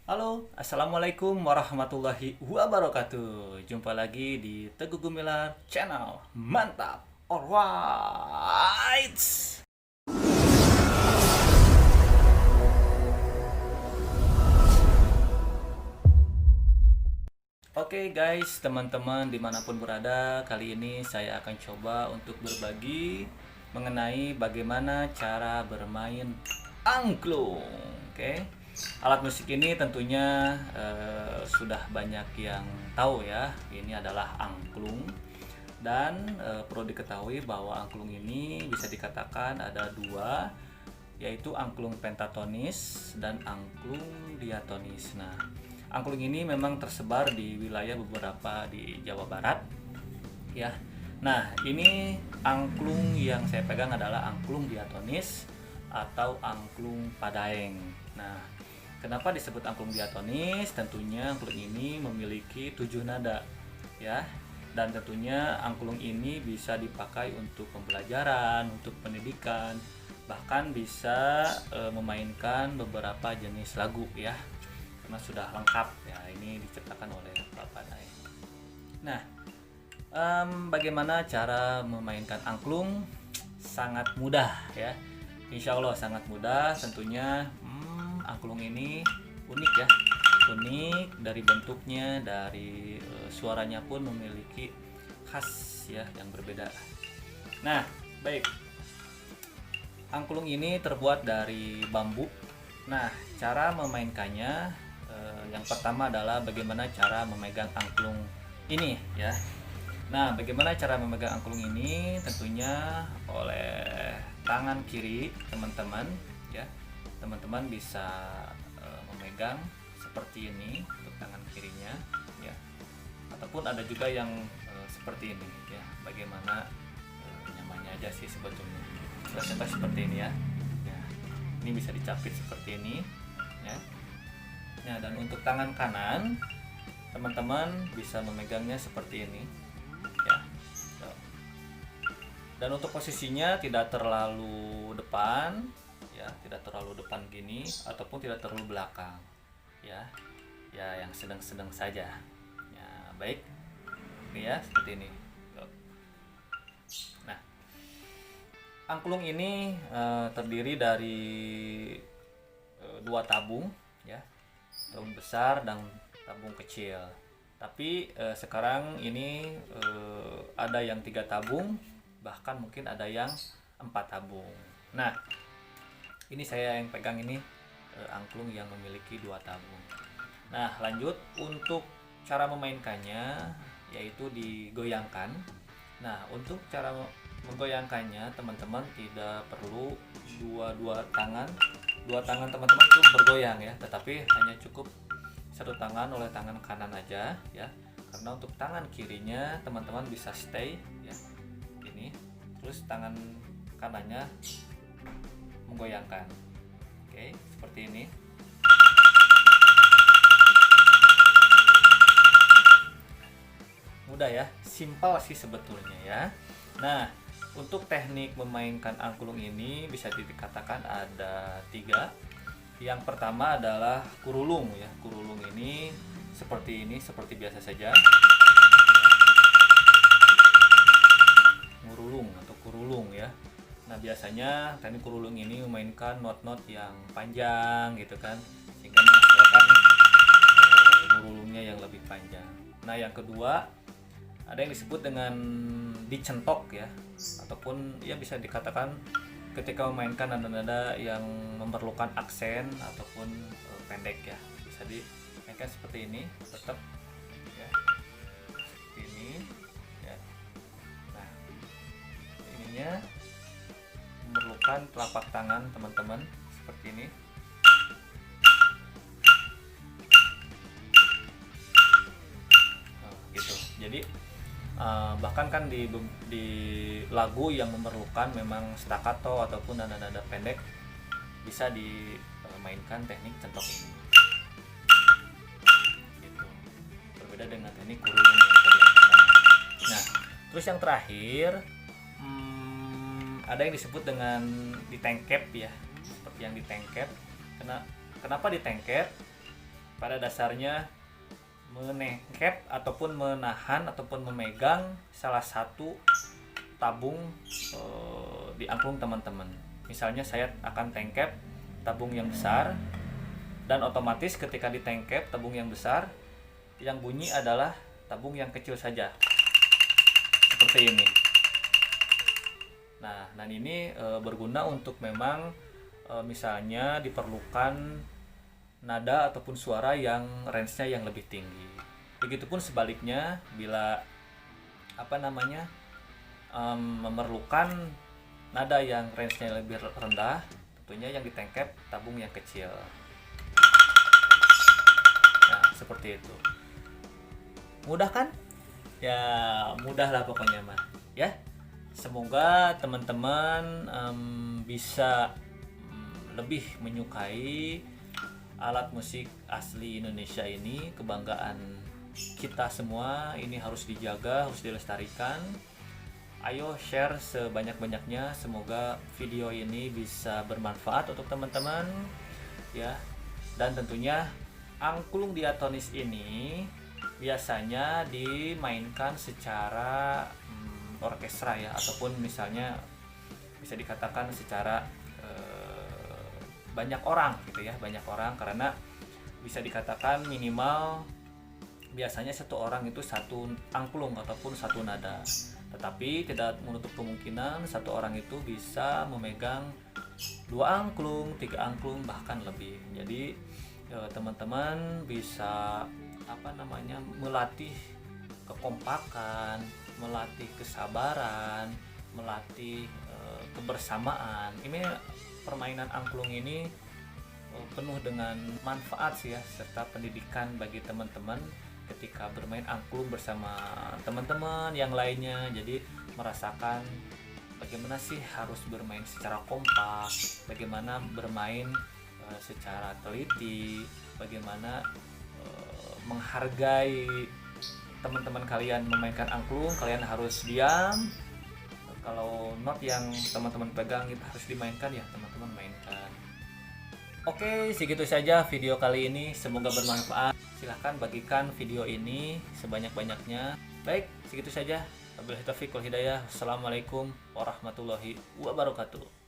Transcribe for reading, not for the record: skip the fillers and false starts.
Halo, assalamualaikum warahmatullahi wabarakatuh. Jumpa lagi di Teguh Gumilar Channel. Mantap, alright. Oke guys, teman-teman dimanapun berada, kali ini saya akan coba untuk berbagi mengenai bagaimana cara bermain angklung. Oke, alat musik ini tentunya sudah banyak yang tahu ya. Ini adalah angklung dan perlu diketahui bahwa angklung ini bisa dikatakan ada dua, yaitu angklung pentatonis dan angklung diatonis. Nah, angklung ini memang tersebar di wilayah beberapa di Jawa Barat ya. Nah, ini angklung yang saya pegang adalah angklung diatonis atau angklung padaeng. Nah, kenapa disebut angklung diatonis? Tentunya angklung ini memiliki 7 nada ya. Dan tentunya angklung ini bisa dipakai untuk pembelajaran, untuk pendidikan, bahkan bisa memainkan beberapa jenis lagu ya, karena sudah lengkap ya, ini diciptakan oleh Bapak Daeng. Nah, bagaimana cara memainkan angklung? Sangat mudah ya, Insya Allah sangat mudah. Tentunya angklung ini unik ya, unik dari bentuknya, dari suaranya pun memiliki khas ya yang berbeda. Nah, baik, angklung ini terbuat dari bambu. Nah, cara memainkannya, yang pertama adalah bagaimana cara memegang angklung ini ya. Nah, bagaimana cara memegang angklung ini? Tentunya oleh tangan kiri teman-teman ya. Teman-teman bisa memegang seperti ini untuk tangan kirinya ya. Ataupun ada juga yang seperti ini ya. Bagaimana nyamannya aja sih sebetulnya. Contoh seperti ini ya. Ya. Ini bisa dicapit seperti ini ya. Nah, dan untuk tangan kanan teman-teman bisa memegangnya seperti ini ya. Dan untuk posisinya tidak terlalu depan ya, tidak terlalu depan gini ataupun tidak terlalu belakang ya. Ya, yang sedang-sedang saja ya. Baik, ini ya seperti ini. Nah, angklung ini terdiri dari dua tabung ya, tabung besar dan tabung kecil. Tapi sekarang ini ada yang 3 tabung, bahkan mungkin ada yang 4 tabung. Nah, ini saya yang pegang ini angklung yang memiliki 2 tabung. Nah, lanjut untuk cara memainkannya, yaitu digoyangkan. Nah, untuk cara menggoyangkannya, teman-teman tidak perlu dua tangan teman-teman itu bergoyang ya, tetapi hanya cukup satu tangan oleh tangan kanan aja ya, karena untuk tangan kirinya teman-teman bisa stay ya ini, terus tangan kanannya menggoyangkan. Oke, seperti ini. Mudah ya, simpel sih sebetulnya ya. Nah, untuk teknik memainkan angklung ini bisa dikatakan ada 3. Yang pertama adalah kurulung ya. Kurulung ini, seperti biasa saja. Ngurulung atau kurulung ya. Nah, biasanya teknik kurulung ini memainkan not-not yang panjang gitu kan, sehingga menghasilkan ngurulungnya yang lebih panjang. Nah, yang kedua ada yang disebut dengan dicentok ya, ataupun ya bisa dikatakan ketika memainkan nada-nada yang memerlukan aksen ataupun pendek ya, bisa dimainkan seperti ini tetap ya, seperti ini ya. Nah, ininya memerlukan telapak tangan teman-teman seperti ini. Nah, gitu. Jadi bahkan kan di lagu yang memerlukan memang staccato ataupun nada-nada pendek bisa dimainkan teknik centok ini gitu. Berbeda dengan teknik kurulung yang tadi yang pertama. Nah, terus yang terakhir ada yang disebut dengan ditengkep ya, seperti yang ditengkep. Kenapa ditengkep? pada dasarnya menengkep ataupun menahan ataupun memegang salah satu tabung di angklung teman-teman. Misalnya saya akan tengkep tabung yang besar, dan otomatis ketika ditengkep tabung yang besar, yang bunyi adalah tabung yang kecil saja, seperti ini. Nah, dan ini berguna untuk memang misalnya diperlukan nada ataupun suara yang range-nya yang lebih tinggi. Begitupun sebaliknya bila memerlukan nada yang range-nya lebih rendah, tentunya yang ditengkep tabung yang kecil. Nah, seperti itu. Mudah kan? Ya, mudah lah pokoknya mah. Ya. Semoga teman-teman bisa lebih menyukai alat musik asli Indonesia ini, kebanggaan kita semua. Ini harus dijaga, harus dilestarikan. Ayo share sebanyak-banyaknya. Semoga video ini bisa bermanfaat untuk teman-teman ya. Dan tentunya angklung diatonis ini biasanya dimainkan secara orkestra ya, ataupun misalnya bisa dikatakan secara banyak orang gitu ya, banyak orang, karena bisa dikatakan minimal biasanya satu orang itu satu angklung ataupun satu nada, tetapi tidak menutup kemungkinan satu orang itu bisa memegang 2 angklung, 3 angklung, bahkan lebih. Jadi teman-teman bisa melatih kekompakan, melatih kesabaran, melatih kebersamaan. Ini permainan angklung ini penuh dengan manfaat sih ya, serta pendidikan bagi teman-teman ketika bermain angklung bersama teman-teman yang lainnya. Jadi merasakan bagaimana sih harus bermain secara kompak, bagaimana bermain secara teliti, bagaimana menghargai teman-teman kalian memainkan angklung. Kalian harus diam. Kalau not yang teman-teman pegang itu harus dimainkan ya, teman-teman mainkan. Oke, segitu saja video kali ini. Semoga bermanfaat. Silahkan bagikan video ini sebanyak-banyaknya. Baik, segitu saja. Wabillahi taufiq wal hidayah. Assalamualaikum warahmatullahi wabarakatuh.